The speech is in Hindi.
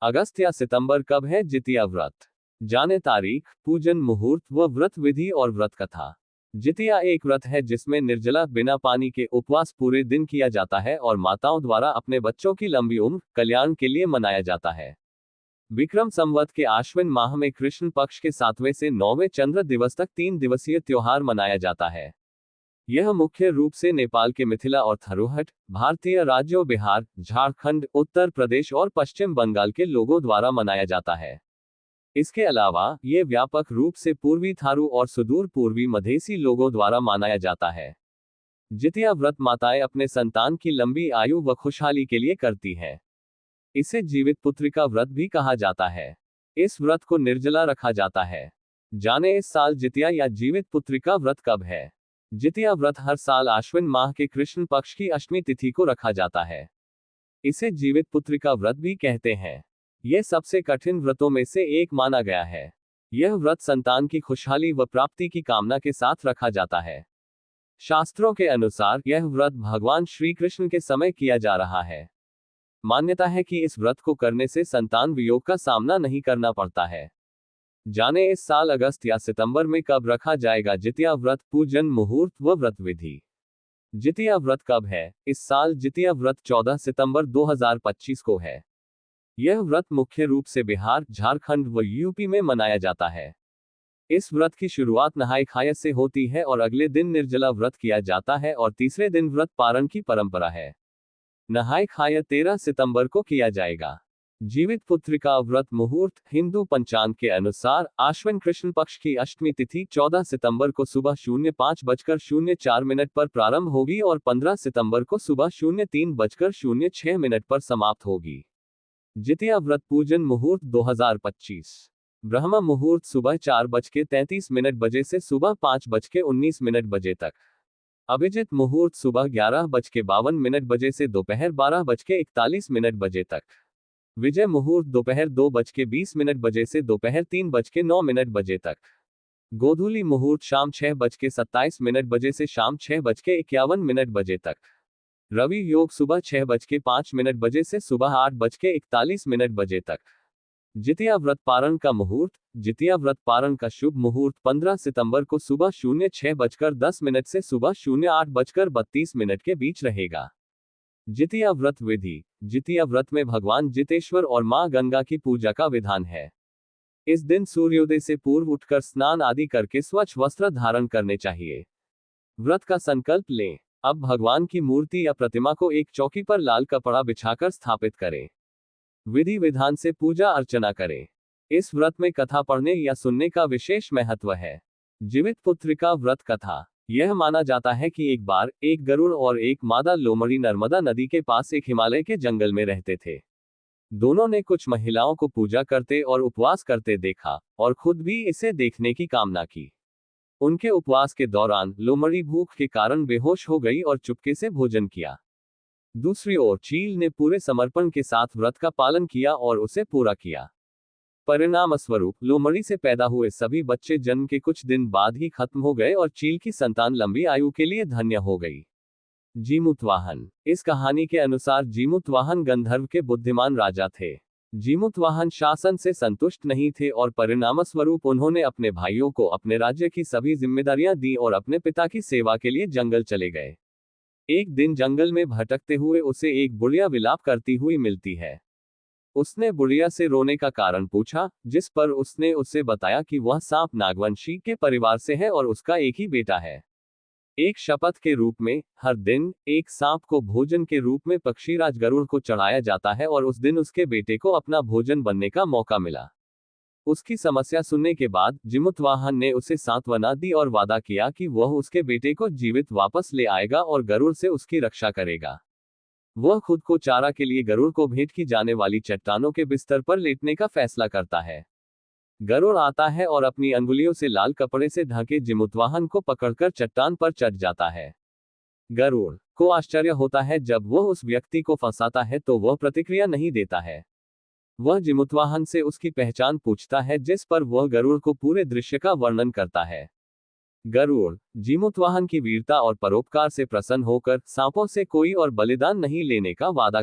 अगस्त या सितंबर कब है जितिया व्रत? जाने तारीख, पूजन मुहूर्त व व्रत विधि और व्रत कथा। जितिया एक व्रत है जिसमें निर्जला बिना पानी के उपवास पूरे दिन किया जाता है और माताओं द्वारा अपने बच्चों की लंबी उम्र कल्याण के लिए मनाया जाता है। विक्रम संवत के आश्विन माह में कृष्ण पक्ष के 7वें से 9वें चंद्र दिवस तक 3 दिवसीय त्योहार मनाया जाता है। यह मुख्य रूप से नेपाल के मिथिला और थरूहट, भारतीय राज्यों बिहार, झारखंड, उत्तर प्रदेश और पश्चिम बंगाल के लोगों द्वारा मनाया जाता है। इसके अलावा ये व्यापक रूप से पूर्वी थारू और सुदूर पूर्वी मधेसी लोगों द्वारा मनाया जाता है। जितिया व्रत माताएं अपने संतान की लंबी आयु व खुशहाली के लिए करती हैं। इसे जीवित पुत्रिका व्रत भी कहा जाता है। इस व्रत को निर्जला रखा जाता है। जाने इस साल जितिया या जीवित पुत्रिका व्रत कब है? जितिया व्रत हर साल आश्विन माह के कृष्ण पक्ष की अष्टमी तिथि को रखा जाता है। इसे जीवित पुत्रिका व्रत भी कहते हैं। यह सबसे कठिन व्रतों में से एक माना गया है। यह व्रत संतान की खुशहाली व प्राप्ति की कामना के साथ रखा जाता है। शास्त्रों के अनुसार यह व्रत भगवान श्री कृष्ण के समय किया जा रहा है। मान्यता है कि इस व्रत को करने से संतान वियोग का सामना नहीं करना पड़ता है। जाने इस साल अगस्त या सितंबर में कब रखा जाएगा जितिया व्रत, पूजन मुहूर्त व व्रत विधि। जितिया व्रत कब है? इस साल जितिया व्रत 14 सितंबर 2025 को है। यह व्रत मुख्य रूप से बिहार, झारखंड व यूपी में मनाया जाता है। इस व्रत की शुरुआत नहाय खाय से होती है और अगले दिन निर्जला व्रत किया जाता है और तीसरे दिन व्रत पारण की परंपरा है। नहाय खाय 13 सितंबर को किया जाएगा। जीवित पुत्रिका व्रत मुहूर्त हिंदू पंचांग के अनुसार आश्विन कृष्ण पक्ष की अष्टमी तिथि 14 सितंबर को सुबह 05:04 पर प्रारंभ होगी और 15 सितंबर को सुबह 03:06 पर समाप्त होगी। जितिया व्रत पूजन मुहूर्त 2025। ब्रह्म मुहूर्त सुबह 4:33 बजे से सुबह 5:19 बजे तक। अभिजित मुहूर्त सुबह 11:52 बजे से दोपहर 12:41 बजे तक। विजय मुहूर्त दोपहर 2:20 बजे से दोपहर 3:09 बजे तक। गोधूली मुहूर्त शाम 6:27 बजे से शाम 6:51 बजे तक। रवि योग सुबह 6:05 बजे से सुबह 8:41 बजे तक। जितिया व्रत पारण का मुहूर्त। जितिया व्रत पारण का शुभ मुहूर्त 15 सितंबर को सुबह 06:10 से सुबह 08:32 के बीच रहेगा। जितिया व्रत विधि। जितिया व्रत में भगवान जितेश्वर और मां गंगा की पूजा का विधान है। इस दिन सूर्योदय से पूर्व उठकर स्नान आदि करके स्वच्छ वस्त्र धारण करने चाहिए। व्रत का संकल्प लें। अब भगवान की मूर्ति या प्रतिमा को एक चौकी पर लाल कपड़ा बिछाकर स्थापित करें। विधि विधान से पूजा अर्चना करें। इस व्रत में कथा पढ़ने या सुनने का विशेष महत्व है। जीवित पुत्रिका व्रत कथा। यह माना जाता है कि एक बार एक गरुड़ और एक मादा लोमड़ी नर्मदा नदी के पास एक हिमालय के जंगल में रहते थे। दोनों ने कुछ महिलाओं को पूजा करते और उपवास करते देखा और खुद भी इसे देखने की कामना की। उनके उपवास के दौरान लोमड़ी भूख के कारण बेहोश हो गई और चुपके से भोजन किया। दूसरी ओर चील ने पूरे समर्पण के साथ व्रत का पालन किया और उसे पूरा किया। परिणाम स्वरूप लोमड़ी से पैदा हुए सभी बच्चे जन्म के कुछ दिन बाद ही खत्म हो गए और चील की संतान लंबी आयु के लिए धन्य हो गई। जीमूतवाहन। इस कहानी के अनुसार जीमूतवाहन गंधर्व के बुद्धिमान राजा थे। जीमूतवाहन शासन से संतुष्ट नहीं थे और परिणामस्वरूप उन्होंने अपने भाइयों को अपने राज्य की सभी जिम्मेदारियां दी और अपने पिता की सेवा के लिए जंगल चले गए। एक दिन जंगल में भटकते हुए उसे एक बुढ़िया विलाप करती हुई मिलती है। उसने बुढ़िया से रोने का कारण पूछा, जिस पर उसने उसे बताया कि वह सांप नागवंशी के परिवार से है और उसका एक ही बेटा है। एक शपथ के रूप में हर दिन एक सांप को भोजन के रूप में पक्षीराज गरुड़ को चढ़ाया जाता है और उस दिन उसके बेटे को अपना भोजन बनने का मौका मिला। उसकी समस्या सुनने के बाद जीमूतवाहन ने उसे सांत्वना दी और वादा किया कि वह उसके बेटे को जीवित वापस ले आएगा और गरुड़ से उसकी रक्षा करेगा। वह खुद को चारा के लिए गरुड़ को भेंट की जाने वाली चट्टानों के बिस्तर पर लेटने का फैसला करता है। गरुड़ आता है और अपनी अंगुलियों से लाल कपड़े से ढके जीमूतवाहन को पकड़कर चट्टान पर चढ़ जाता है। गरुड़ को आश्चर्य होता है जब वह उस व्यक्ति को फंसाता है तो वह प्रतिक्रिया नहीं देता है। वह जीमूतवाहन से उसकी पहचान पूछता है, जिस पर वह गरुड़ को पूरे दृश्य का वर्णन करता है। गरुड़ जीमूतवाहन की वीरता और परोपकार से प्रसन्न होकर सांपों से कोई और बलिदान नहीं लेने का वादा